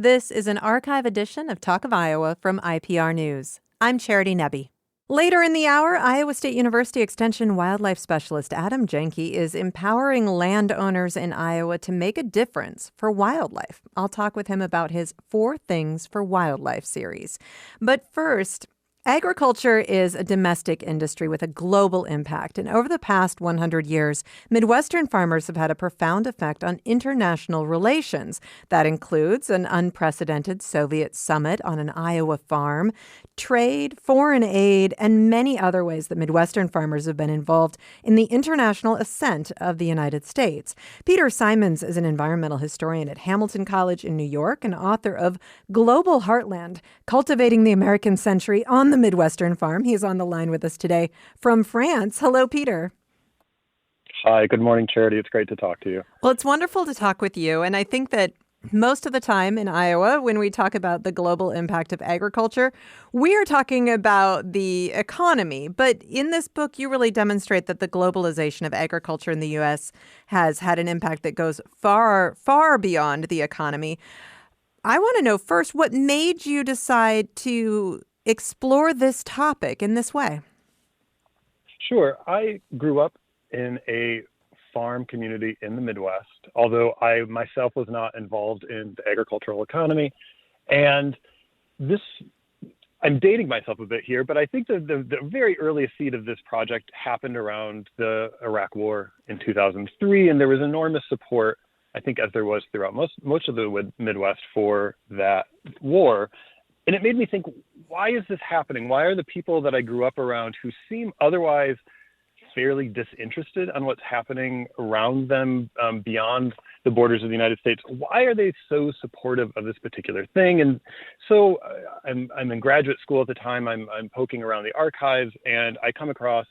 This is an archive edition of Talk of Iowa from IPR News. I'm Charity Nebbe. Later in the hour, Iowa State University Extension wildlife specialist Adam Janke is empowering landowners in Iowa to make a difference for wildlife. I'll talk with him about his 4 Things for Wildlife series. But first, agriculture is a domestic industry with a global impact, and over the past 100 years, Midwestern farmers have had a profound effect on international relations. That includes an unprecedented Soviet summit on an Iowa farm, trade, foreign aid, and many other ways that Midwestern farmers have been involved in the international ascent of the United States. Peter Simons is an environmental historian at Hamilton College in New York and author of Global Heartland, Cultivating the American Century on the Midwestern Farm. He's on the line with us today from France. Hello, Peter. Hi, good morning, Charity. It's great to talk to you. Well, it's wonderful to talk with you. And I think that most of the time in Iowa, when we talk about the global impact of agriculture, we are talking about the economy. But in this book, you really demonstrate that the globalization of agriculture in the U.S. has had an impact that goes far, far beyond the economy. I want to know first, what made you decide to explore this topic in this way? Sure. I grew up in a farm community in the Midwest, although I myself was not involved in the agricultural economy. And I'm dating myself a bit here, but I think the very earliest seed of this project happened around the Iraq War in 2003, and there was enormous support, I think, as there was throughout most of the Midwest for that war. And it made me think, why is this happening? Why are the people that I grew up around, who seem otherwise fairly disinterested on what's happening around them beyond the borders of the United States, why are they so supportive of this particular thing? And so I'm in graduate school at the time. I'm poking around the archives, and I come across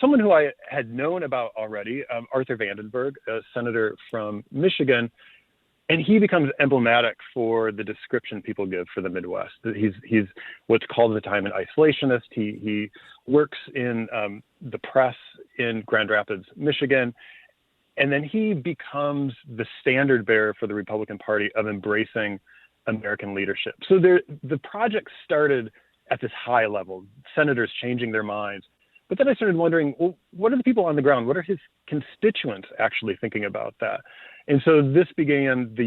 someone who I had known about already, Arthur Vandenberg, a senator from Michigan. And he becomes emblematic for the description people give for the Midwest. He's what's called at the time an isolationist. He works in the press in Grand Rapids, Michigan. And then he becomes the standard bearer for the Republican Party of embracing American leadership. So the project started at this high level, senators changing their minds. But then I started wondering, well, what are the people on the ground? What are his constituents actually thinking about that? And so this began the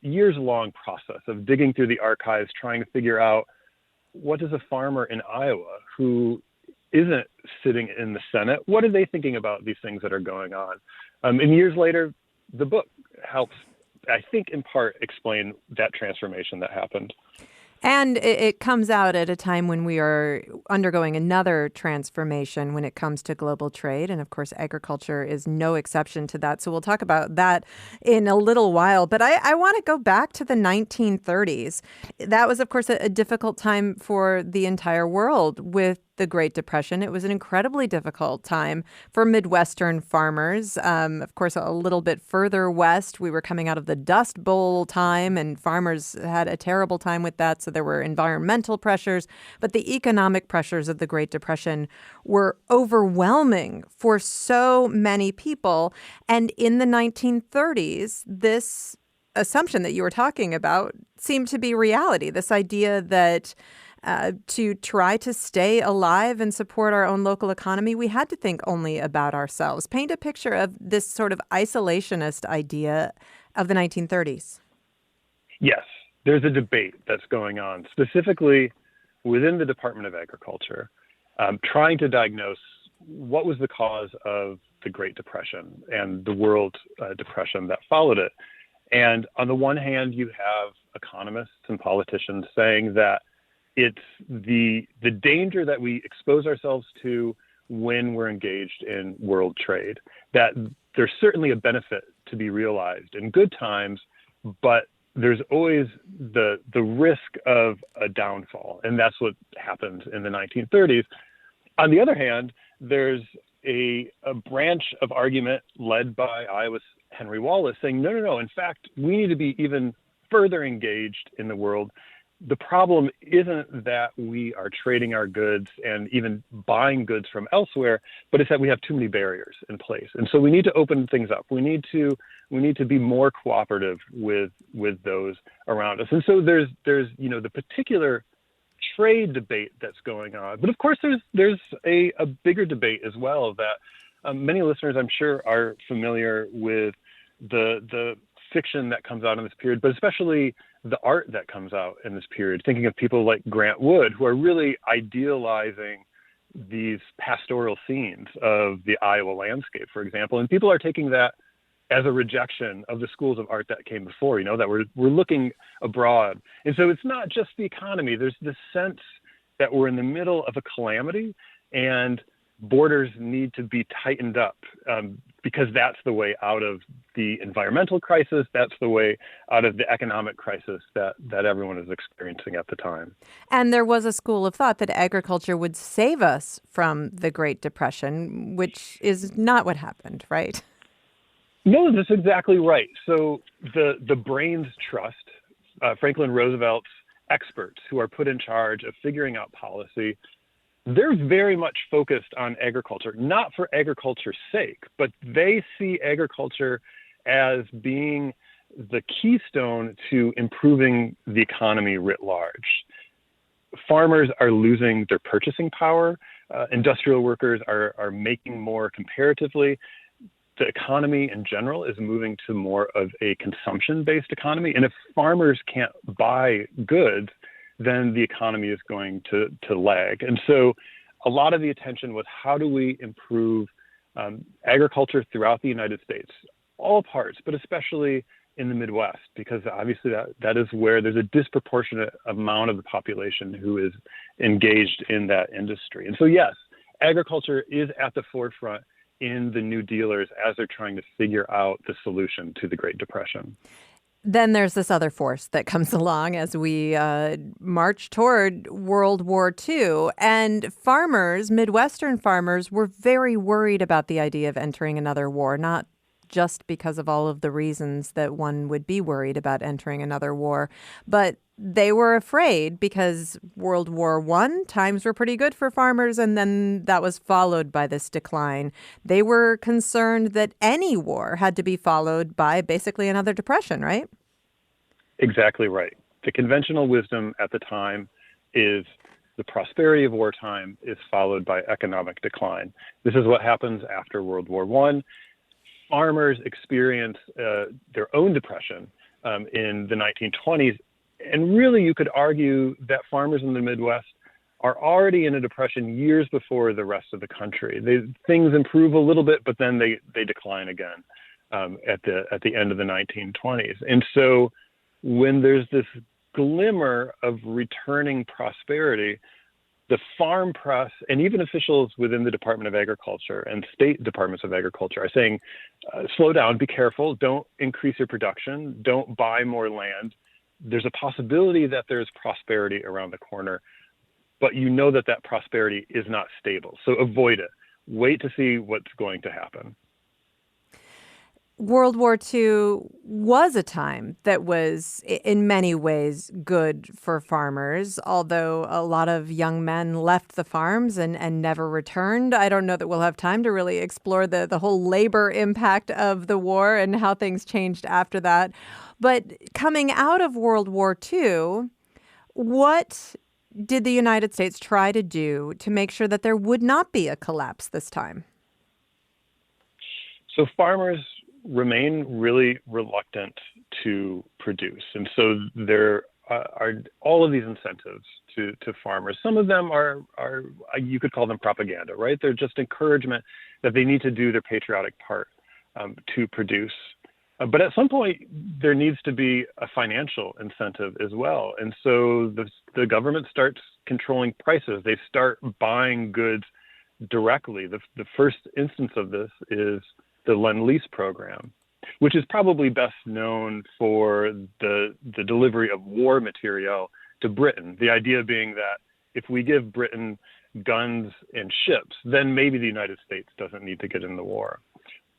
years-long process of digging through the archives, trying to figure out, what does a farmer in Iowa who isn't sitting in the Senate, what are they thinking about these things that are going on? And years later, the book helps, I think, in part explain that transformation that happened. And it comes out at a time when we are undergoing another transformation when it comes to global trade. And of course, agriculture is no exception to that. So we'll talk about that in a little while. But I want to go back to the 1930s. That was, of course, a difficult time for the entire world with the Great Depression. It was an incredibly difficult time for Midwestern farmers. Of course, a little bit further west, we were coming out of the Dust Bowl time, and farmers had a terrible time with that. So there were environmental pressures, but the economic pressures of the Great Depression were overwhelming for so many people. And in the 1930s, this assumption that you were talking about seemed to be reality, this idea that to try to stay alive and support our own local economy, we had to think only about ourselves. Paint a picture of this sort of isolationist idea of the 1930s. Yes, there's a debate that's going on, specifically within the Department of Agriculture, trying to diagnose what was the cause of the Great Depression and the world depression that followed it. And on the one hand, you have economists and politicians saying that it's the danger that we expose ourselves to when we're engaged in world trade, that there's certainly a benefit to be realized in good times, but there's always the risk of a downfall. And that's what happened in the 1930s. On the other hand, there's a branch of argument led by Iowa's Henry Wallace saying, no. In fact, we need to be even further engaged in the world. The problem isn't that we are trading our goods and even buying goods from elsewhere, but it's that we have too many barriers in place. And so we need to open things up. We need to we need to be more cooperative with those around us. And so there's the particular trade debate that's going on. But of course, there's a bigger debate as well that many listeners, I'm sure, are familiar with the fiction that comes out in this period, but especially the art that comes out in this period. Thinking of people like Grant Wood, who are really idealizing these pastoral scenes of the Iowa landscape, for example. And people are taking that as a rejection of the schools of art that came before, that we're looking abroad. And so it's not just the economy. There's this sense that we're in the middle of a calamity and borders need to be tightened up because that's the way out of the environmental crisis. That's the way out of the economic crisis that everyone is experiencing at the time. And there was a school of thought that agriculture would save us from the Great Depression, which is not what happened, right? No, that's exactly right. So the Brains Trust, Franklin Roosevelt's experts who are put in charge of figuring out policy, they're very much focused on agriculture, not for agriculture's sake, but they see agriculture as being the keystone to improving the economy writ large. Farmers are losing their purchasing power. Industrial workers are making more comparatively. The economy in general is moving to more of a consumption-based economy. And if farmers can't buy goods, then the economy is going to lag. And so a lot of the attention was, how do we improve agriculture throughout the United States, all parts, but especially in the Midwest, because obviously that is where there's a disproportionate amount of the population who is engaged in that industry. And so yes, agriculture is at the forefront in the New Dealers as they're trying to figure out the solution to the Great Depression. Then there's this other force that comes along as we march toward World War II. And farmers, Midwestern farmers, were very worried about the idea of entering another war, not just because of all of the reasons that one would be worried about entering another war, but they were afraid because World War I, times were pretty good for farmers, and then that was followed by this decline. They were concerned that any war had to be followed by basically another depression, right? Exactly right. The conventional wisdom at the time is the prosperity of wartime is followed by economic decline. This is what happens after World War I. Farmers experience their own depression in the 1920s. And really, you could argue that farmers in the Midwest are already in a depression years before the rest of the country. Things improve a little bit, but then they decline again at the end of the 1920s. And so when there's this glimmer of returning prosperity, the farm press and even officials within the Department of Agriculture and state departments of agriculture are saying, slow down, be careful, don't increase your production, don't buy more land. There's a possibility that there's prosperity around the corner, but you know that prosperity is not stable. So avoid it. Wait to see what's going to happen. World War II was a time that was in many ways good for farmers, although a lot of young men left the farms and never returned. I don't know that we'll have time to really explore the whole labor impact of the war and how things changed after that. But coming out of World War II, what did the United States try to do to make sure that there would not be a collapse this time? So farmers remain really reluctant to produce. And so there are all of these incentives to farmers. Some of them are you could call them propaganda, right? They're just encouragement that they need to do their patriotic part to produce. But at some point, there needs to be a financial incentive as well. And so the government starts controlling prices. They start buying goods directly. The first instance of this is the Lend-Lease program, which is probably best known for the delivery of war material to Britain. The idea being that if we give Britain guns and ships, then maybe the United States doesn't need to get in the war.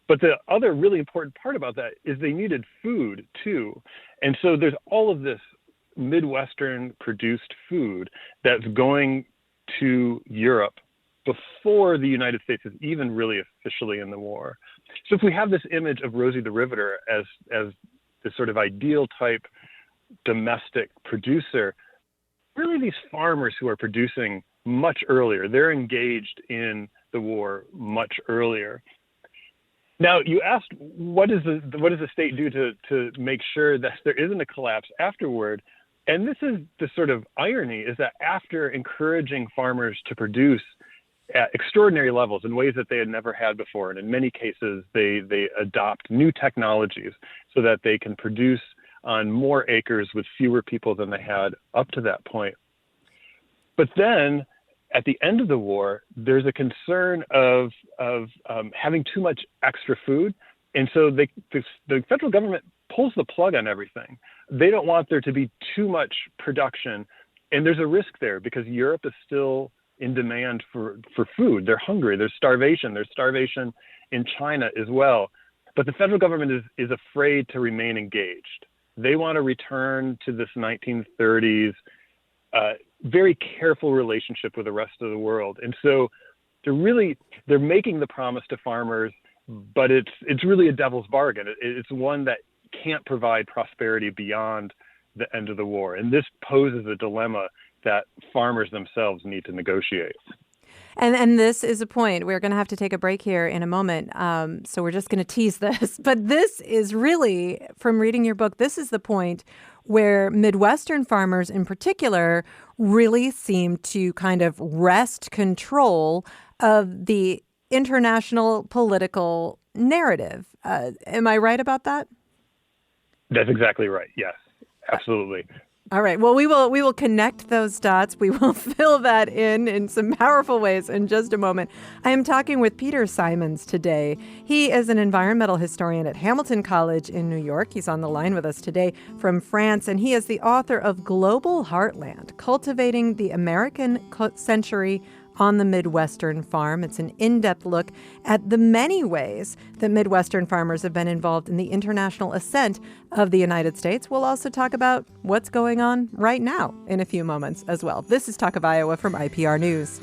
But the other really important part about that is they needed food too. And so there's all of this Midwestern produced food that's going to Europe before the United States is even really officially in the war. So if we have this image of Rosie the Riveter as this sort of ideal type domestic producer, really these farmers who are producing much earlier, they're engaged in the war much earlier. Now, you asked, what does the state do to make sure that there isn't a collapse afterward? And this is the sort of irony, is that after encouraging farmers to produce at extraordinary levels in ways that they had never had before, and in many cases they adopt new technologies so that they can produce on more acres with fewer people than they had up to that point. But then at the end of the war, there's a concern of having too much extra food. And so the federal government pulls the plug on everything. They don't want there to be too much production. And there's a risk there because Europe is still in demand for food. They're hungry. There's starvation. There's starvation in China as well. But the federal government is afraid to remain engaged. They want to return to this 1930s very careful relationship with the rest of the world. And so they're making the promise to farmers, but it's really a devil's bargain. It's one that can't provide prosperity beyond the end of the war. And this poses a dilemma that farmers themselves need to negotiate. And this is a point. We're going to have to take a break here in a moment. So we're just going to tease this. But this is really, from reading your book, this is the point where Midwestern farmers in particular really seem to kind of wrest control of the international political narrative. Am I right about that? That's exactly right. Yes, absolutely. All right. Well, we will connect those dots. We will fill that in some powerful ways in just a moment. I am talking with Peter Simons today. He is an environmental historian at Hamilton College in New York. He's on the line with us today from France, and he is the author of Global Heartland, Cultivating the American Century on the Midwestern Farm. It's an in-depth look at the many ways that Midwestern farmers have been involved in the international ascent of the United States. We'll also talk about what's going on right now in a few moments as well. This is Talk of Iowa from IPR News.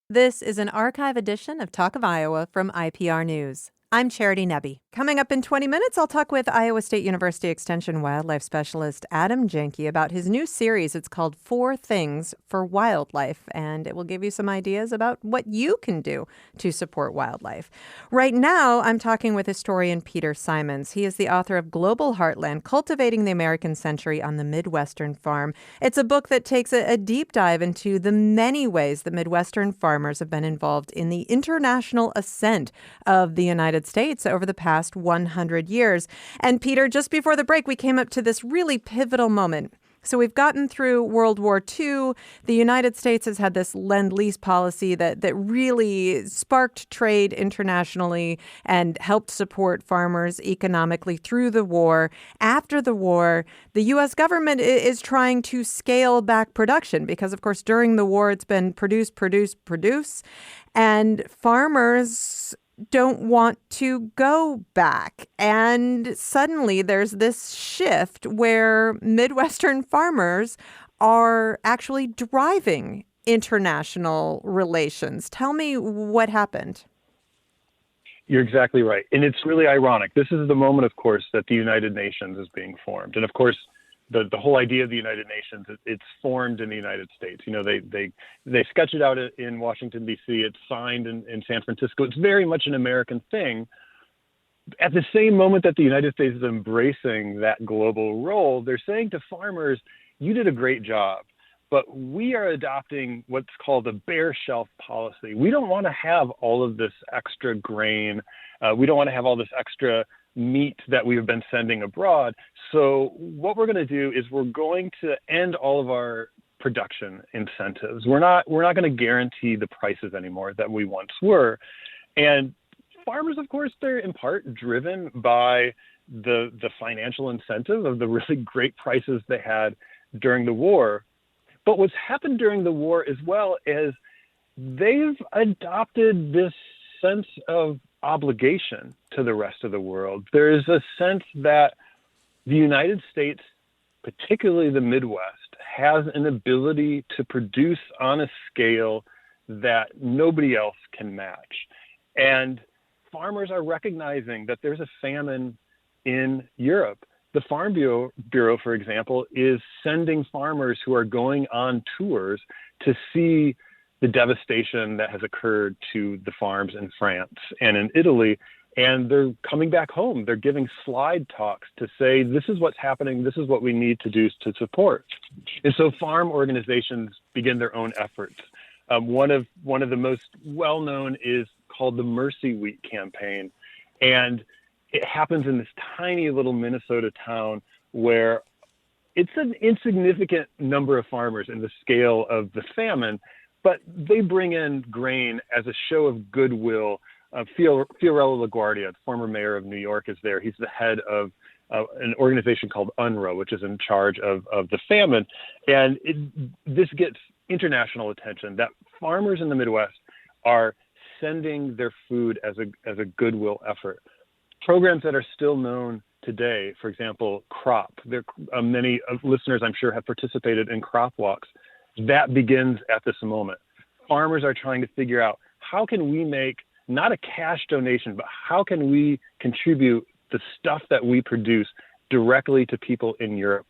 This is an archive edition of Talk of Iowa from IPR News. I'm Charity Nebbe. Coming up in 20 minutes, I'll talk with Iowa State University Extension wildlife specialist Adam Janke about his new series. It's called 4 Things for Wildlife, and it will give you some ideas about what you can do to support wildlife. Right now, I'm talking with historian Peter Simons. He is the author of Global Heartland, Cultivating the American Century on the Midwestern Farm. It's a book that takes a deep dive into the many ways that Midwestern farmers have been involved in the international ascent of the United States over the past 100 years. And Peter, just before the break, we came up to this really pivotal moment. So we've gotten through World War II. The United States has had this Lend-Lease policy that really sparked trade internationally and helped support farmers economically through the war. After the war, the U.S. government is trying to scale back production because, of course, during the war, it's been produce. And farmers don't want to go back. And suddenly there's this shift where Midwestern farmers are actually driving international relations. Tell me what happened. You're exactly right. And it's really ironic. This is the moment, of course, that the United Nations is being formed. And of course, the whole idea of the United Nations, it's formed in the United States. You know, they sketch it out in Washington, D.C. It's signed in San Francisco. It's very much an American thing. At the same moment that the United States is embracing that global role, they're saying to farmers, you did a great job, but we are adopting what's called a bare shelf policy. We don't want to have all of this extra grain. We don't want to have all this extra meat that we've been sending abroad. So what we're going to do is we're going to end all of our production incentives. We're not going to guarantee the prices anymore that we once were. And farmers, of course, they're in part driven by the financial incentive of the really great prices they had during the war. But what's happened during the war as well is they've adopted this sense of obligation to the rest of the world. There is a sense that The United States, particularly the Midwest, has an ability to produce on a scale that nobody else can match. And farmers are recognizing that there's a famine in Europe. The Farm Bureau, for example, is sending farmers who are going on tours to see the devastation that has occurred to the farms in France and in Italy. And they're coming back home. They're giving slide talks to say, this is what's happening. This is what we need to do to support. And so farm organizations begin their own efforts. One of the most well-known is called the Mercy Week campaign. And it happens in this tiny little Minnesota town where it's an insignificant number of farmers in the scale of the famine, but they bring in grain as a show of goodwill. Fiorello LaGuardia, former mayor of New York, is there. He's the head of an organization called UNRWA, which is in charge of the famine. And this gets international attention, that farmers in the Midwest are sending their food as a goodwill effort. Programs that are still known today, for example, CROP. Many listeners, I'm sure, have participated in crop walks. That begins at this moment. Farmers are trying to figure out, how can we make not a cash donation, but how can we contribute the stuff that we produce directly to people in Europe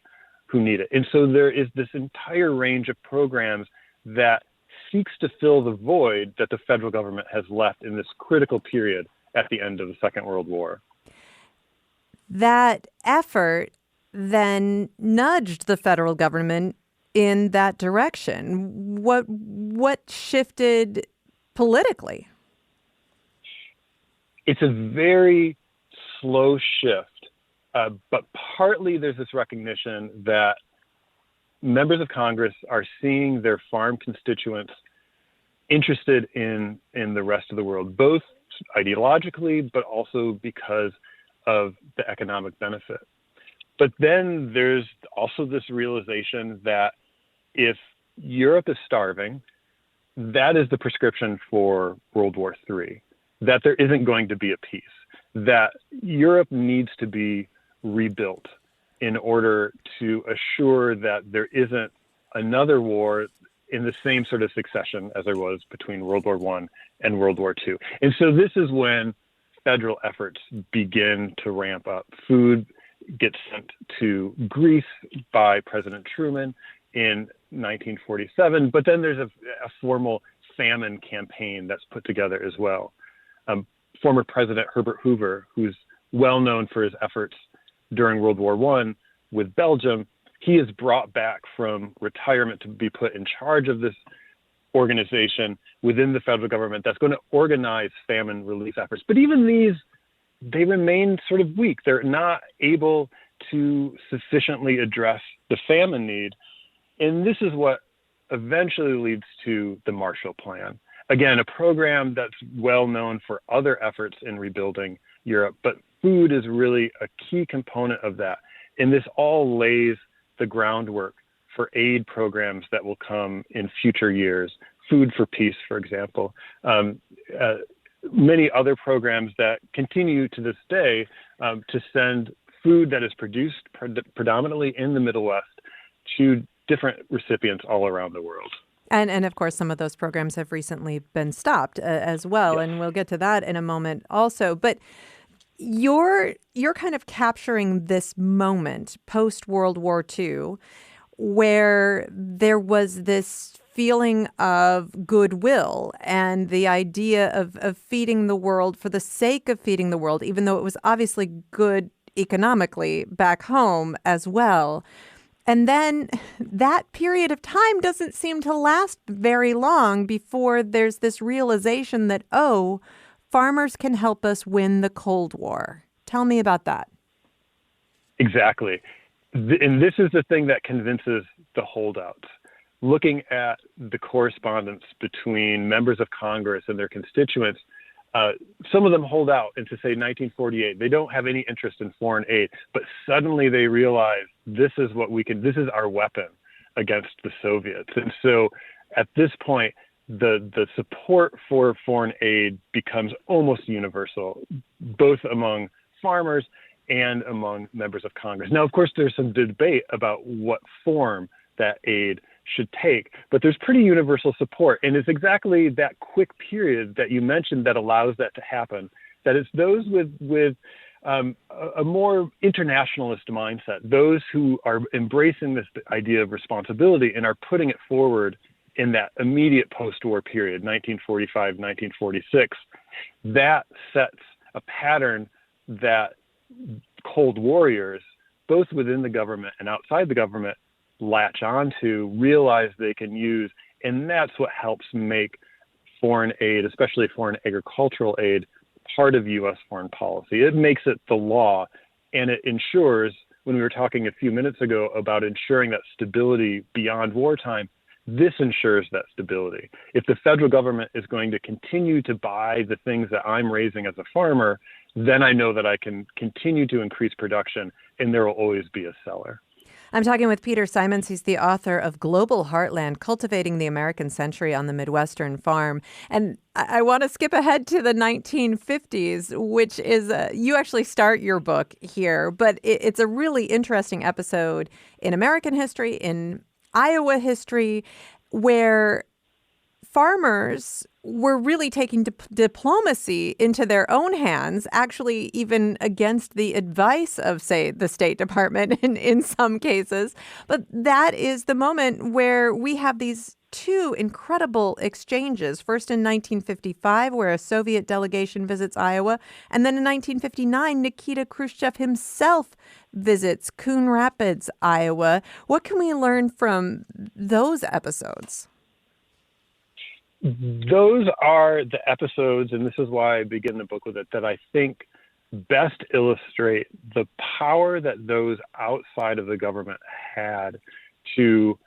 who need it? And so there is this entire range of programs that seeks to fill the void that the federal government has left in this critical period at the end of the Second World War. That effort then nudged the federal government in that direction. What shifted politically? It's a very slow shift, but partly there's this recognition that members of Congress are seeing their farm constituents interested in the rest of the world, both ideologically, but also because of the economic benefit. But then there's also this realization that if Europe is starving, that is the prescription for World War III. That there isn't going to be a peace, that Europe needs to be rebuilt in order to assure that there isn't another war in the same sort of succession as there was between World War I and World War II. And so this is when federal efforts begin to ramp up. Food gets sent to Greece by President Truman in 1947, but then there's a formal famine campaign that's put together as well. Former President Herbert Hoover, who's well known for his efforts during World War I with Belgium, he is brought back from retirement to be put in charge of this organization within the federal government that's going to organize famine relief efforts. But even these, they remain sort of weak. They're not able to sufficiently address the famine need. And this is what eventually leads to the Marshall Plan. Again, a program that's well known for other efforts in rebuilding Europe, but food is really a key component of that. And this all lays the groundwork for aid programs that will come in future years. Food for Peace, for example. Many other programs that continue to this day to send food that is produced predominantly in the Middle West to different recipients all around the world. And of course, some of those programs have recently been stopped as well. Yes. And we'll get to that in a moment also. But you're kind of capturing this moment post-World War II where there was this feeling of goodwill and the idea of feeding the world for the sake of feeding the world, even though it was obviously good economically back home as well. And then that period of time doesn't seem to last very long before there's this realization that, oh, farmers can help us win the Cold War. Tell me about that. Exactly. And this is the thing that convinces the holdouts. Looking at the correspondence between members of Congress and their constituents, some of them hold out into, say, 1948. They don't have any interest in foreign aid, but suddenly they realize this is our weapon against the Soviets. And so at this point, the support for foreign aid becomes almost universal, both among farmers and among members of Congress. Now, of course, there's some debate about what form that aid should take, but there's pretty universal support. And it's exactly that quick period that you mentioned that allows that to happen, that it's those with a more internationalist mindset, those who are embracing this idea of responsibility and are putting it forward in that immediate post-war period, 1945, 1946, that sets a pattern that Cold Warriors, both within the government and outside the government, latch on to, realize they can use, and that's what helps make foreign aid, especially foreign agricultural aid, part of U.S. foreign policy. It makes it the law, and it ensures, when we were talking a few minutes ago about ensuring that stability beyond wartime, this ensures that stability. If the federal government is going to continue to buy the things that I'm raising as a farmer, then I know that I can continue to increase production, and there will always be a seller. I'm talking with Peter Simons. He's the author of Global Heartland, Cultivating the American Century on the Midwestern Farm. And I want to skip ahead to the 1950s, which is, you actually start your book here, but it's a really interesting episode in American history, in Iowa history, where farmers were really taking diplomacy into their own hands, actually even against the advice of, say, the State Department in some cases. But that is the moment where we have these two incredible exchanges. First in 1955, where a Soviet delegation visits Iowa, and then in 1959, Nikita Khrushchev himself visits Coon Rapids, Iowa. What can we learn from those episodes? Those are the episodes, and this is why I begin the book with it, that I think best illustrate the power that those outside of the government had to,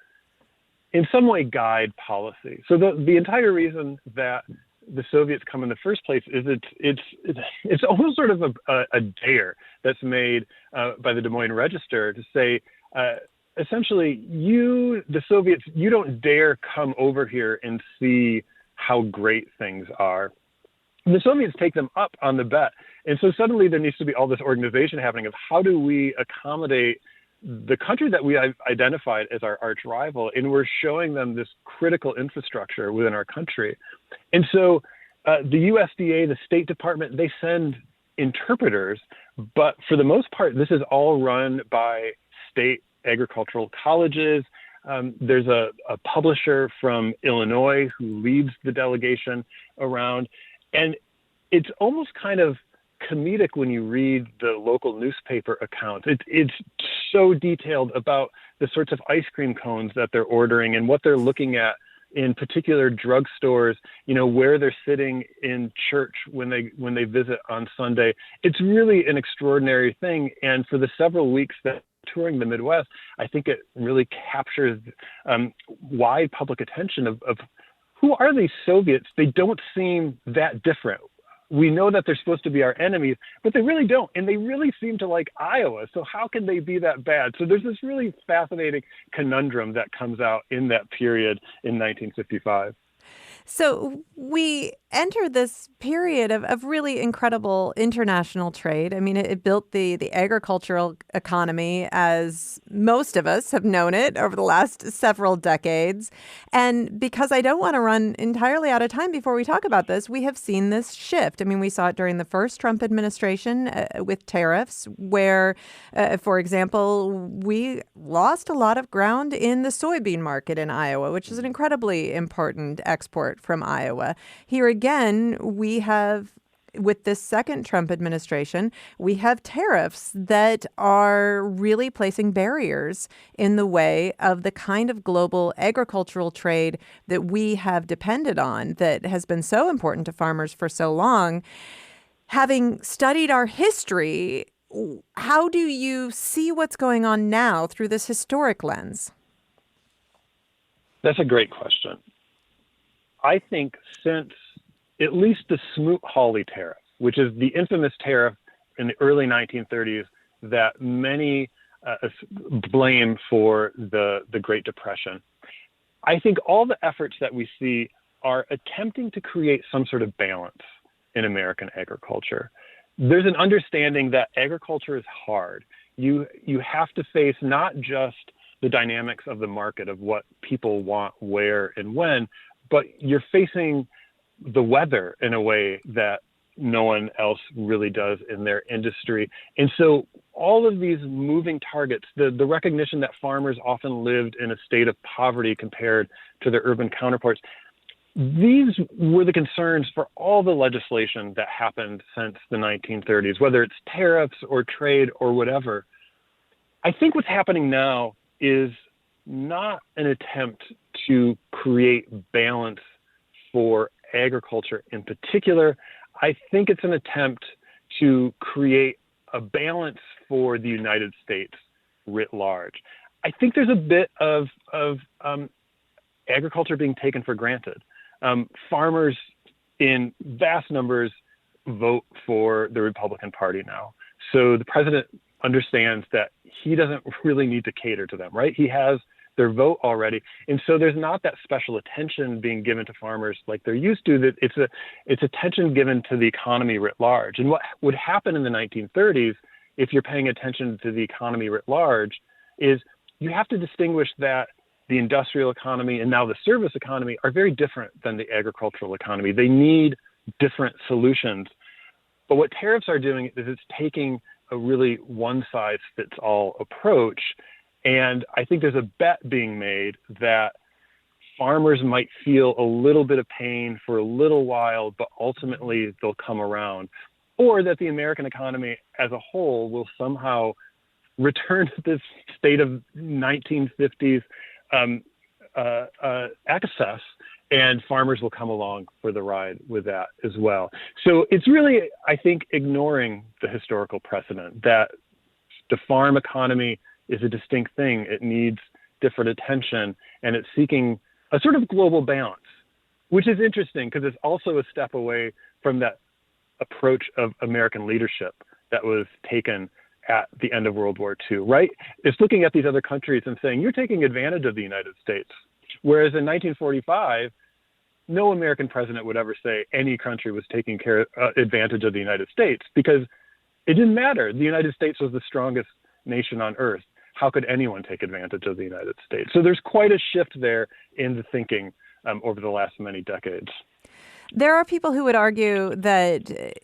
in some way, guide policy. So the entire reason that the Soviets come in the first place is it's almost sort of a dare that's made by the Des Moines Register to say, essentially, the Soviets, you don't dare come over here and see how great things are. And the Soviets take them up on the bet. And so suddenly there needs to be all this organization happening of how do we accommodate the country that we identified as our arch rival, and we're showing them this critical infrastructure within our country. And so the USDA, the State Department, they send interpreters, but for the most part, this is all run by state agricultural colleges. There's a publisher from Illinois who leads the delegation around. And it's almost kind of comedic when you read the local newspaper accounts. It's so detailed about the sorts of ice cream cones that they're ordering and what they're looking at in particular drugstores, where they're sitting in church when they visit on Sunday. It's really an extraordinary thing. And for the several weeks that touring the Midwest, I think it really captures wide public attention of who are these Soviets. They don't seem that different. We know that they're supposed to be our enemies, but they really don't. And they really seem to like Iowa. So how can they be that bad? So there's this really fascinating conundrum that comes out in that period in 1955. So we enter this period of really incredible international trade. I mean, it built the agricultural economy as most of us have known it over the last several decades. And because I don't want to run entirely out of time before we talk about this, we have seen this shift. I mean, we saw it during the first Trump administration with tariffs, where, for example, we lost a lot of ground in the soybean market in Iowa, which is an incredibly important export from Iowa. Here again, we have, with this second Trump administration, we have tariffs that are really placing barriers in the way of the kind of global agricultural trade that we have depended on, that has been so important to farmers for so long. Having studied our history, how do you see what's going on now through this historic lens? That's a great question. I think since at least the Smoot-Hawley tariff, which is the infamous tariff in the early 1930s that many blame for the Great Depression, I think all the efforts that we see are attempting to create some sort of balance in American agriculture. there's an understanding that agriculture is hard. You have to face not just the dynamics of the market of what people want, where, and when, but you're facing the weather in a way that no one else really does in their industry. And so all of these moving targets, the recognition that farmers often lived in a state of poverty compared to their urban counterparts, these were the concerns for all the legislation that happened since the 1930s, whether it's tariffs or trade or whatever. I think what's happening now is not an attempt to create balance for agriculture in particular. I think it's an attempt to create a balance for the United States writ large. I think there's a bit of agriculture being taken for granted. Farmers in vast numbers vote for the Republican Party now. So the president understands that he doesn't really need to cater to them, right? He has their vote already. And so there's not that special attention being given to farmers like there used to. That it's attention given to the economy writ large. And what would happen in the 1930s, if you're paying attention to the economy writ large, is you have to distinguish that the industrial economy and now the service economy are very different than the agricultural economy. They need different solutions. But what tariffs are doing is it's taking a really one-size-fits-all approach. And I think there's a bet being made that farmers might feel a little bit of pain for a little while, but ultimately they'll come around. Or that the American economy as a whole will somehow return to this state of 1950s excess, and farmers will come along for the ride with that as well. So it's really, I think, ignoring the historical precedent that the farm economy is a distinct thing. It needs different attention, and it's seeking a sort of global balance, which is interesting because it's also a step away from that approach of American leadership that was taken at the end of World War II, right? It's looking at these other countries and saying, you're taking advantage of the United States. Whereas in 1945, no American president would ever say any country was taking advantage of the United States because it didn't matter. The United States was the strongest nation on earth. How could anyone take advantage of the United States? So there's quite a shift there in the thinking over the last many decades. There are people who would argue that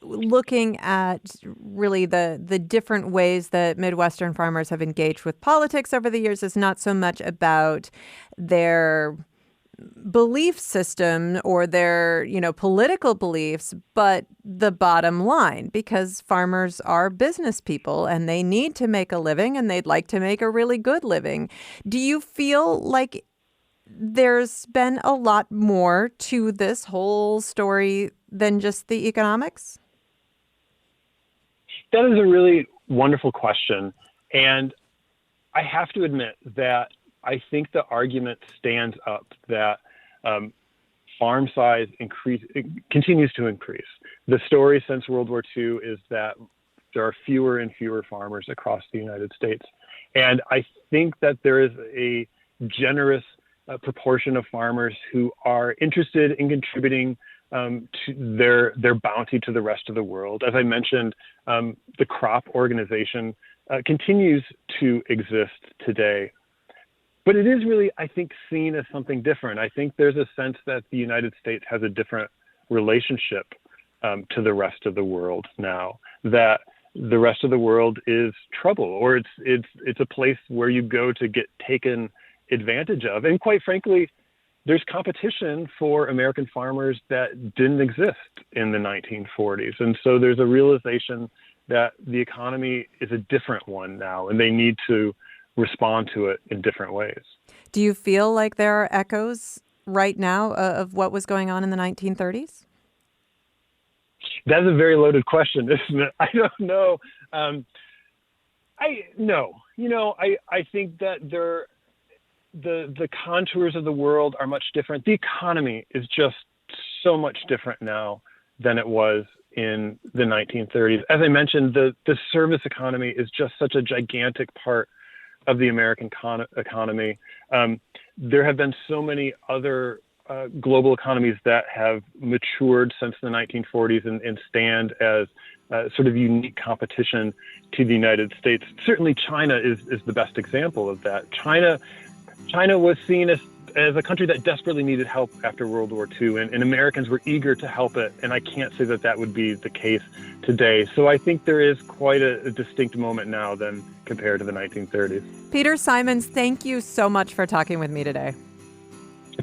looking at really the different ways that Midwestern farmers have engaged with politics over the years is not so much about their belief system or their, political beliefs, but the bottom line, because farmers are business people and they need to make a living and they'd like to make a really good living. Do you feel like there's been a lot more to this whole story than just the economics? That is a really wonderful question. And I have to admit that I think the argument stands up that farm size continues to increase. The story since World War II is that there are fewer and fewer farmers across the United States. And I think that there is a generous proportion of farmers who are interested in contributing to their bounty to the rest of the world. As I mentioned, the crop organization continues to exist today. But it is really, I think, seen as something different. I think there's a sense that the United States has a different relationship to the rest of the world now, that the rest of the world is trouble, or it's a place where you go to get taken advantage of. And quite frankly, there's competition for American farmers that didn't exist in the 1940s. And so there's a realization that the economy is a different one now, and they need to respond to it in different ways. Do you feel like there are echoes right now of what was going on in the 1930s? That's a very loaded question, isn't it? I don't know. I think that the contours of the world are much different. The economy is just so much different now than it was in the 1930s. As I mentioned, the service economy is just such a gigantic part of the American economy. There have been so many other global economies that have matured since the 1940s and stand as sort of unique competition to the United States. Certainly China is the best example of that. China was seen as a country that desperately needed help after World War II, and Americans were eager to help it, and I can't say that would be the case today. So I think there is quite a distinct moment now than compared to the 1930s. Peter Simons, thank you so much for talking with me today.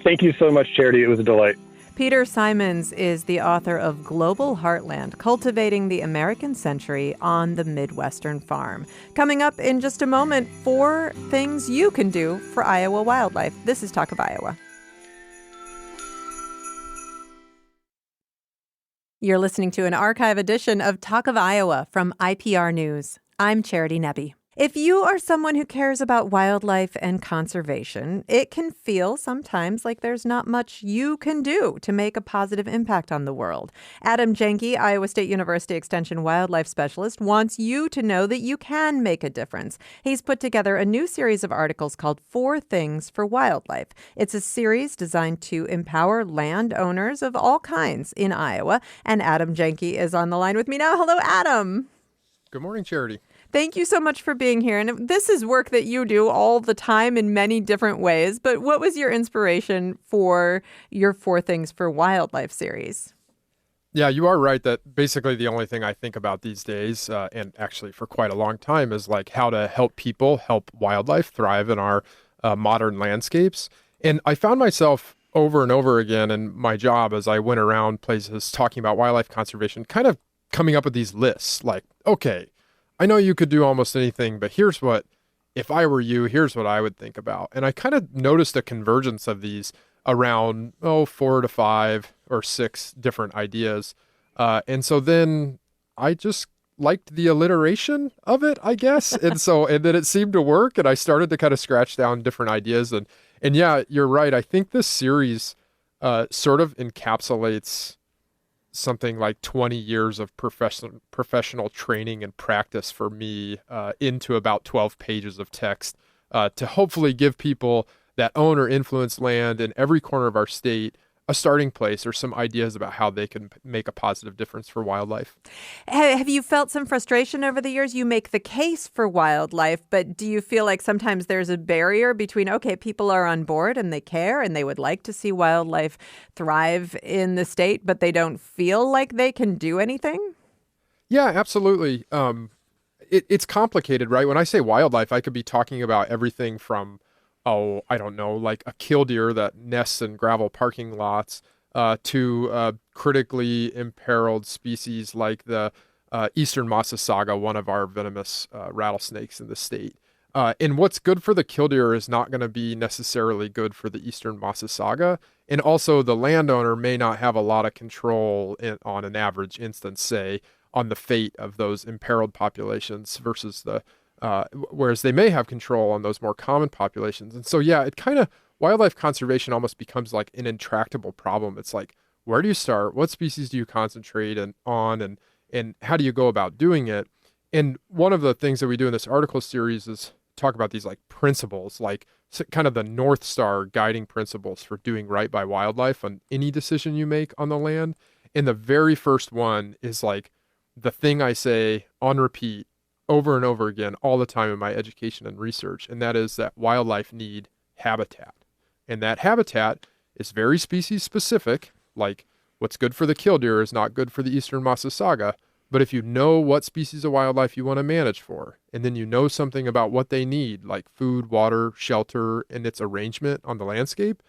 Thank you so much, Charity. It was a delight. Peter Simons is the author of Global Heartland, Cultivating the American Century on the Midwestern Farm. Coming up in just a moment, 4 things you can do for Iowa wildlife. This is Talk of Iowa. You're listening to an archive edition of Talk of Iowa from IPR News. I'm Charity Nebbe. If you are someone who cares about wildlife and conservation, it can feel sometimes like there's not much you can do to make a positive impact on the world. Adam Janke, Iowa State University Extension wildlife specialist, wants you to know that you can make a difference. He's put together a new series of articles called 4 Things for Wildlife. It's a series designed to empower landowners of all kinds in Iowa. And Adam Janke is on the line with me now. Hello, Adam. Good morning, Charity. Thank you so much for being here. And this is work that you do all the time in many different ways. But what was your inspiration for your 4 Things for Wildlife series? Yeah, you are right that basically the only thing I think about these days, and actually for quite a long time, is like how to help people, help wildlife thrive in our modern landscapes. And I found myself over and over again in my job as I went around places talking about wildlife conservation, kind of coming up with these lists like, okay, I know you could do almost anything, but here's what, if I were you, here's what I would think about. And I kind of noticed a convergence of these around, 4 to 5 or 6 different ideas. And so then I just liked the alliteration of it, I guess. And then it seemed to work, and I started to kind of scratch down different ideas. And yeah, you're right. I think this series sort of encapsulates something like 20 years of professional training and practice for me into about 12 pages of text to hopefully give people that own or influence land in every corner of our state a starting place or some ideas about how they can make a positive difference for wildlife. Have you felt some frustration over the years? You make the case for wildlife, but do you feel like sometimes there's a barrier between, okay, people are on board and they care and they would like to see wildlife thrive in the state, but they don't feel like they can do anything? Yeah, absolutely. It's complicated, right? When I say wildlife, I could be talking about everything from I don't know, like a killdeer that nests in gravel parking lots, to critically imperiled species like the eastern Massasauga, one of our venomous rattlesnakes in the state. And what's good for the killdeer is not going to be necessarily good for the eastern Massasauga. And also the landowner may not have a lot of control on an average instance, say, on the fate of those imperiled populations versus whereas they may have control on those more common populations. And so, yeah, it kind of, wildlife conservation almost becomes like an intractable problem. It's like, where do you start? What species do you concentrate on? And how do you go about doing it? And one of the things that we do in this article series is talk about these like principles, like kind of the North Star guiding principles for doing right by wildlife on any decision you make on the land. And the very first one is like the thing I say on repeat over and over again all the time in my education and research, and that is that wildlife need habitat. And that habitat is very species specific, like what's good for the killdeer is not good for the eastern Massasauga, but if you know what species of wildlife you want to manage for, and then you know something about what they need, like food, water, shelter, and its arrangement on the landscape,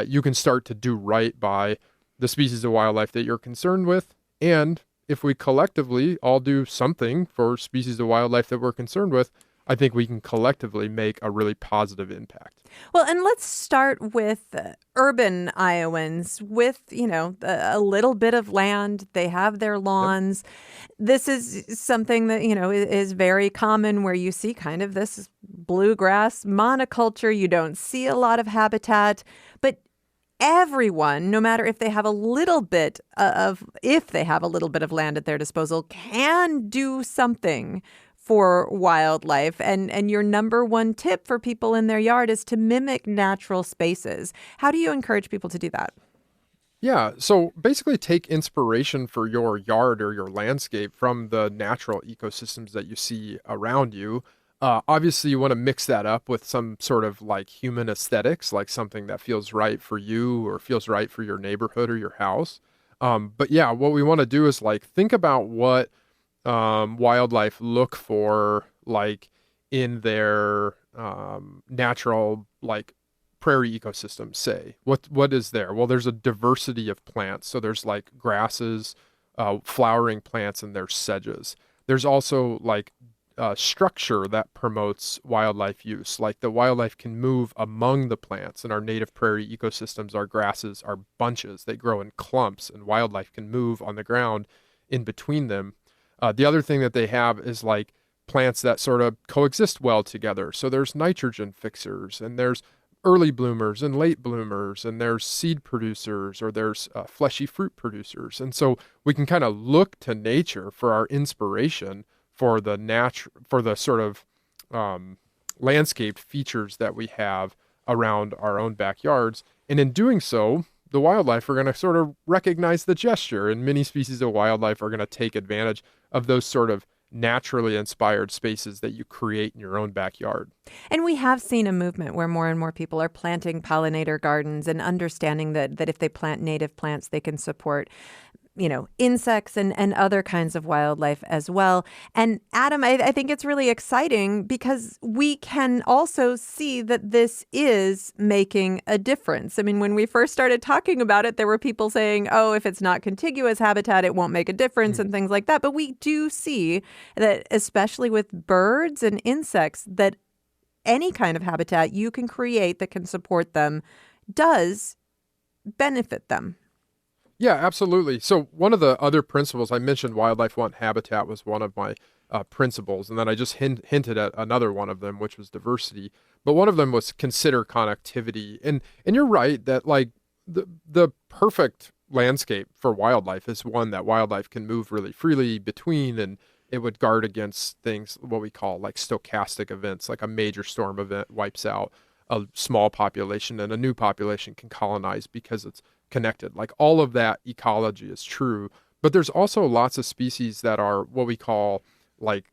you can start to do right by the species of wildlife that you're concerned with. And if we collectively all do something for species of wildlife that we're concerned with, I think we can collectively make a really positive impact. Well, and let's start with urban Iowans with, a little bit of land. They have their lawns. Yep. This is something that, is very common where you see kind of this bluegrass monoculture. You don't see a lot of habitat, but everyone, no matter if they have a little bit of land at their disposal, can do something for wildlife. And your number one tip for people in their yard is to mimic natural spaces. How do you encourage people to do that? Yeah, so basically take inspiration for your yard or your landscape from the natural ecosystems that you see around you. Obviously, you want to mix that up with some sort of like human aesthetics, like something that feels right for you or feels right for your neighborhood or your house. But yeah, what we want to do is like think about what wildlife look for, like in their natural, like prairie ecosystems. Say what is there? Well, there's a diversity of plants, so there's like grasses, flowering plants, and there's sedges. There's also like structure that promotes wildlife use. Like the wildlife can move among the plants. In our native prairie ecosystems, our grasses are bunches. They grow in clumps, and wildlife can move on the ground in between them. The other thing that they have is like plants that sort of coexist well together. So there's nitrogen fixers, and there's early bloomers and late bloomers, and there's seed producers, or there's fleshy fruit producers. And so we can kind of look to nature for our inspiration for the sort of landscaped features that we have around our own backyards. And in doing so, the wildlife are going to sort of recognize the gesture, and many species of wildlife are going to take advantage of those sort of naturally inspired spaces that you create in your own backyard. And we have seen a movement where more and more people are planting pollinator gardens and understanding that if they plant native plants, they can support insects and other kinds of wildlife as well. And Adam, I think it's really exciting because we can also see that this is making a difference. I mean, when we first started talking about it, there were people saying, oh, if it's not contiguous habitat, it won't make a difference and things like that. But we do see that, especially with birds and insects, that any kind of habitat you can create that can support them does benefit them. Yeah, absolutely. So one of the other principles I mentioned, wildlife want habitat, was one of my principles, and then I just hinted at another one of them, which was diversity. But one of them was consider connectivity, and you're right that like the perfect landscape for wildlife is one that wildlife can move really freely between, and it would guard against things what we call like stochastic events, like a major storm event wipes out a small population and a new population can colonize because it's connected. Like all of that ecology is true, but there's also lots of species that are what we call like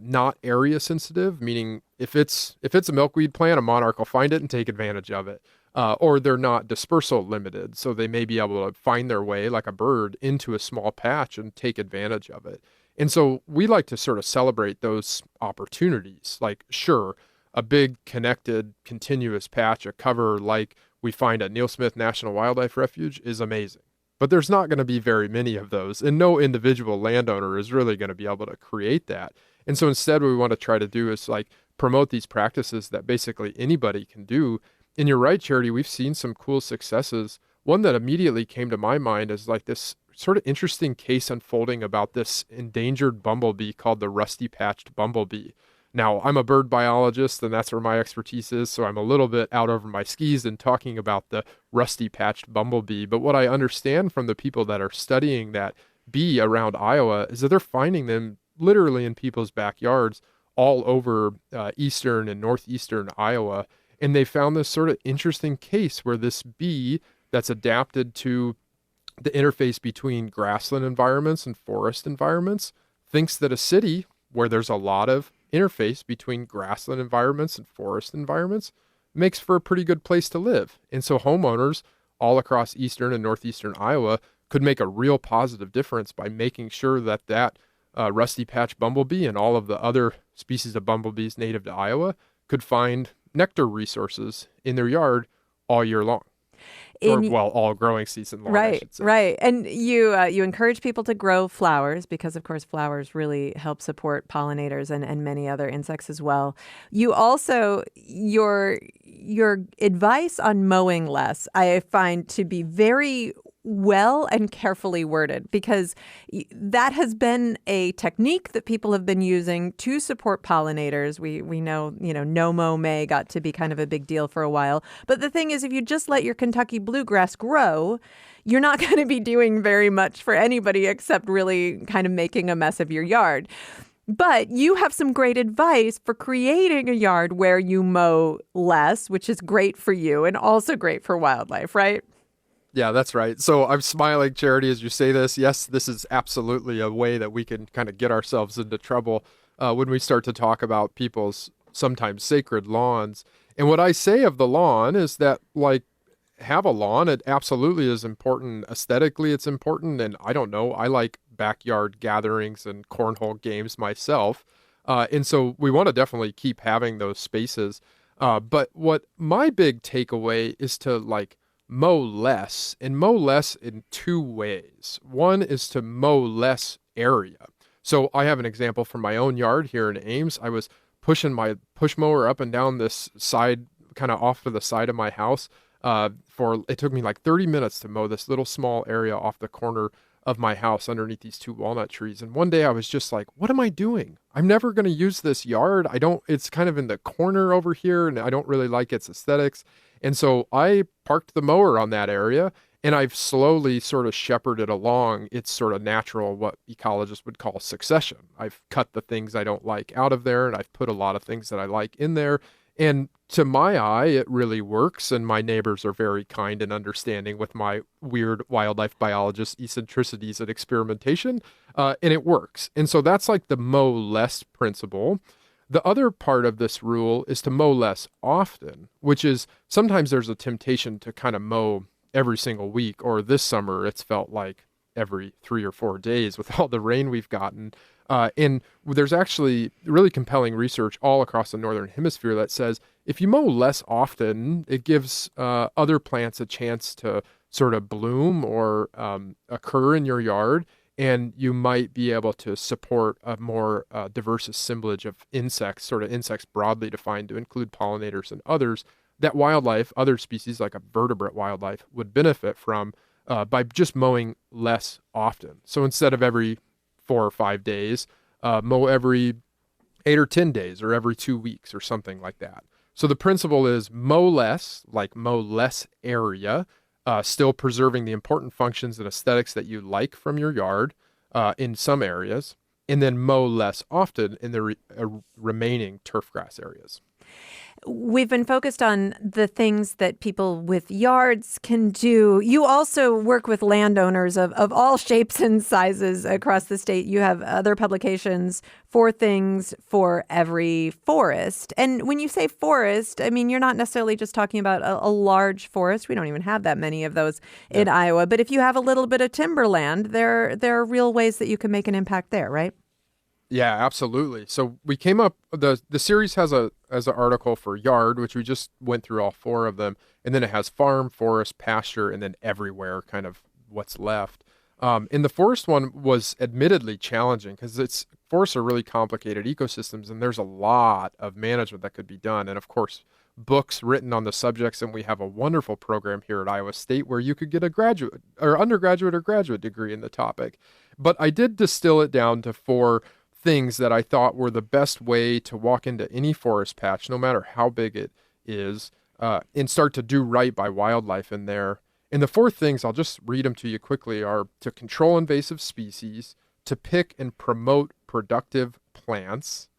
not area sensitive, meaning if it's a milkweed plant, a monarch will find it and take advantage of it. Or they're not dispersal limited, so they may be able to find their way like a bird into a small patch and take advantage of it. And so we like to sort of celebrate those opportunities. Like, sure, a big connected continuous patch, a cover like we find at Neil Smith National Wildlife Refuge is amazing. But there's not going to be very many of those, and no individual landowner is really going to be able to create that. And so instead what we want to try to do is like promote these practices that basically anybody can do. And you're right, Charity, we've seen some cool successes. One that immediately came to my mind is like this sort of interesting case unfolding about this endangered bumblebee called the rusty-patched bumblebee. Now, I'm a bird biologist, and that's where my expertise is, so I'm a little bit out over my skis in talking about the rusty-patched bumblebee. But what I understand from the people that are studying that bee around Iowa is that they're finding them literally in people's backyards all over eastern and northeastern Iowa. And they found this sort of interesting case where this bee that's adapted to the interface between grassland environments and forest environments thinks that a city where there's a lot of interface between grassland environments and forest environments makes for a pretty good place to live. And so homeowners all across eastern and northeastern Iowa could make a real positive difference by making sure that that rusty patch bumblebee and all of the other species of bumblebees native to Iowa could find nectar resources in their yard all year long. All growing season long. Right, right. And you encourage people to grow flowers because, of course, flowers really help support pollinators and many other insects as well. You also, your advice on mowing less, I find to be very well and carefully worded, because that has been a technique that people have been using to support pollinators. We know, no mow May got to be kind of a big deal for a while. But the thing is, if you just let your Kentucky bluegrass grow, you're not going to be doing very much for anybody except really kind of making a mess of your yard. But you have some great advice for creating a yard where you mow less, which is great for you and also great for wildlife, right? Yeah, that's right. So I'm smiling, Charity, as you say this. Yes, this is absolutely a way that we can kind of get ourselves into trouble when we start to talk about people's sometimes sacred lawns. And what I say of the lawn is that, like, have a lawn. It absolutely is important. Aesthetically, it's important. And I don't know, I like backyard gatherings and cornhole games myself. And so we want to definitely keep having those spaces. But what my big takeaway is to, like, mow less, and mow less in two ways. One is to mow less area. So I have an example from my own yard here in Ames. I was pushing my push mower up and down this side, kind of off to the side of my house. It took me like 30 minutes to mow this little small area off the corner of my house underneath these two walnut trees. And one day I was just like, what am I doing? I'm never going to use this yard. It's kind of in the corner over here and I don't really like its aesthetics. And so I parked the mower on that area and I've slowly sort of shepherded along its sort of natural, what ecologists would call succession. I've cut the things I don't like out of there and I've put a lot of things that I like in there. And to my eye, it really works. And my neighbors are very kind and understanding with my weird wildlife biologist eccentricities and experimentation. And it works. And so that's like the mow less principle. The other part of this rule is to mow less often, which is sometimes there's a temptation to kind of mow every single week, or this summer it's felt like every 3 or 4 days with all the rain we've gotten. And there's actually really compelling research all across the Northern Hemisphere that says if you mow less often, it gives other plants a chance to sort of bloom or occur in your yard. And you might be able to support a more diverse assemblage of insects, sort of insects broadly defined to include pollinators and others, that wildlife, other species like a vertebrate wildlife, would benefit from by just mowing less often. So instead of every 4 or 5 days, mow every 8 or 10 days or every 2 weeks or something like that. So the principle is mow less, like mow less area, still preserving the important functions and aesthetics that you like from your yard in some areas, and then mow less often in the remaining turf grass areas. We've been focused on the things that people with yards can do. You also work with landowners of all shapes and sizes across the state. You have other publications for things for every forest. And when you say forest, I mean, you're not necessarily just talking about a large forest. We don't even have that many of those in Iowa. But if you have a little bit of timberland, there are real ways that you can make an impact there, right? Yeah, absolutely. So we came up, the series has an article for yard, which we just went through all 4 of them. And then it has farm, forest, pasture, and then everywhere, kind of what's left. And the forest one was admittedly challenging because forests are really complicated ecosystems and there's a lot of management that could be done. And of course, books written on the subjects. And we have a wonderful program here at Iowa State where you could get a graduate or undergraduate or graduate degree in the topic. But I did distill it down to 4 things that I thought were the best way to walk into any forest patch, no matter how big it is, and start to do right by wildlife in there. And the 4 things, I'll just read them to you quickly, are to control invasive species, to pick and promote productive plants,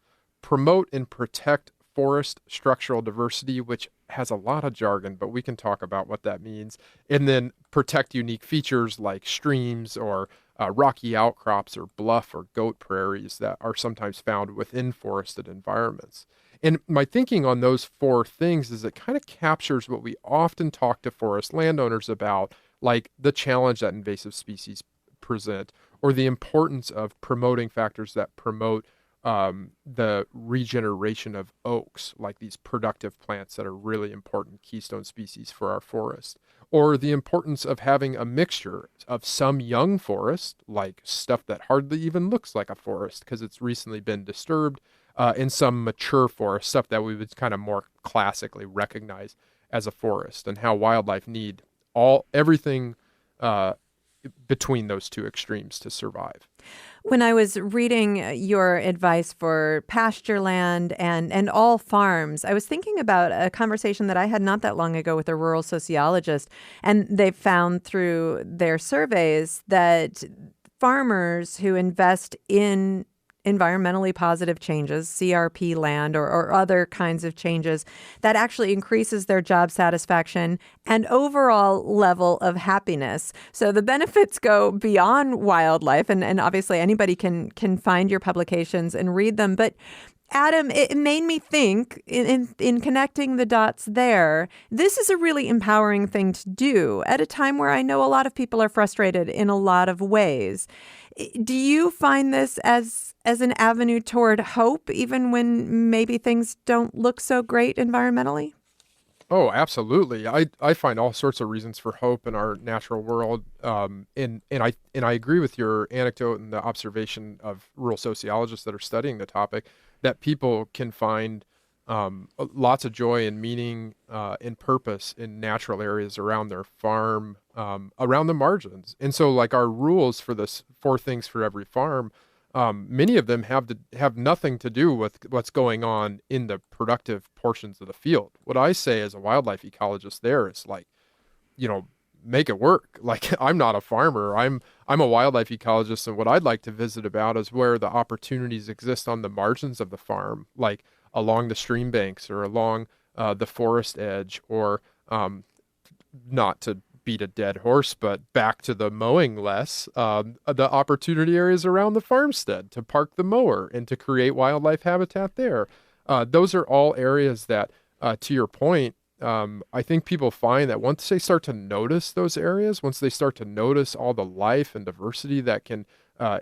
promote and protect forest structural diversity, which has a lot of jargon, but we can talk about what that means, and then protect unique features like streams or rocky outcrops or bluff or goat prairies that are sometimes found within forested environments. And my thinking on those 4 things is it kind of captures what we often talk to forest landowners about, like the challenge that invasive species present, or the importance of promoting factors that promote the regeneration of oaks, like these productive plants that are really important keystone species for our forest, or the importance of having a mixture of some young forest, like stuff that hardly even looks like a forest because it's recently been disturbed, and some mature forest, stuff that we would kind of more classically recognize as a forest, and how wildlife need everything between those 2 extremes to survive. When I was reading your advice for pasture land and all farms, I was thinking about a conversation that I had not that long ago with a rural sociologist, and they found through their surveys that farmers who invest in environmentally positive changes, CRP land or other kinds of changes, that actually increases their job satisfaction and overall level of happiness. So the benefits go beyond wildlife, and obviously anybody can find your publications and read them. But Adam, it made me think in connecting the dots there, this is a really empowering thing to do at a time where I know a lot of people are frustrated in a lot of ways. Do you find this as an avenue toward hope, even when maybe things don't look so great environmentally? Oh, absolutely. I find all sorts of reasons for hope in our natural world. And I agree with your anecdote and the observation of rural sociologists that are studying the topic, that people can find lots of joy and meaning and purpose in natural areas around their farm, around the margins. And so, like, our rules for this 4 things for every farm, many of them have nothing to do with what's going on in the productive portions of the field. What I say as a wildlife ecologist there is, like, make it work. Like, I'm not a farmer. I'm a wildlife ecologist, and what I'd like to visit about is where the opportunities exist on the margins of the farm, like along the stream banks or along the forest edge, or not to beat a dead horse, but back to the mowing less, the opportunity areas around the farmstead to park the mower and to create wildlife habitat there. Those are all areas that, to your point, I think people find that once they start to notice those areas, once they start to notice all the life and diversity that can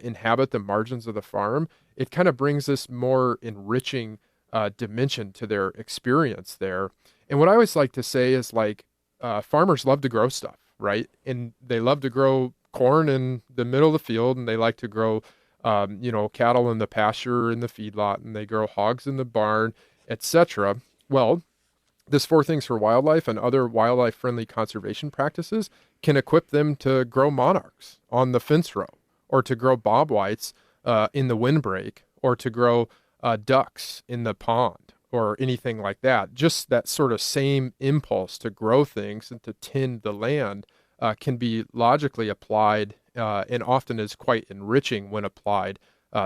inhabit the margins of the farm, it kind of brings this more enriching dimension to their experience there. And what I always like to say is, like, farmers love to grow stuff, right? And they love to grow corn in the middle of the field, and they like to grow, cattle in the pasture in the feedlot, and they grow hogs in the barn, etc. Well, this 4 things for wildlife and other wildlife-friendly conservation practices can equip them to grow monarchs on the fence row, or to grow bobwhites in the windbreak, or to grow ducks in the pond, or anything like that. Just that sort of same impulse to grow things and to tend the land can be logically applied and often is quite enriching when applied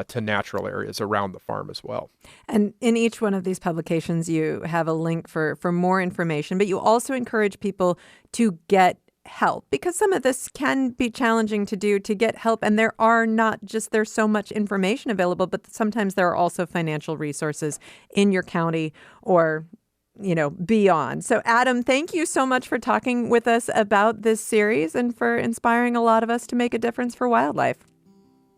to natural areas around the farm as well. And in each one of these publications, you have a link for more information, but you also encourage people to get help, because some of this can be challenging to do, to get help. And there's so much information available, but sometimes there are also financial resources in your county or beyond. So Adam, thank you so much for talking with us about this series and for inspiring a lot of us to make a difference for wildlife.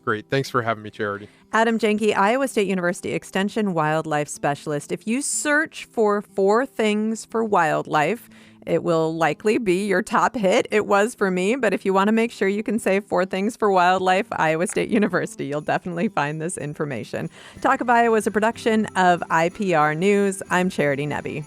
Great. Thanks for having me, Charity. Adam Janke, Iowa State University Extension Wildlife Specialist. If you search for 4 things for wildlife, it will likely be your top hit. It was for me, but if you want to make sure you can say 4 things for wildlife, Iowa State University, you'll definitely find this information. Talk of Iowa is a production of IPR News. I'm Charity Nebbe.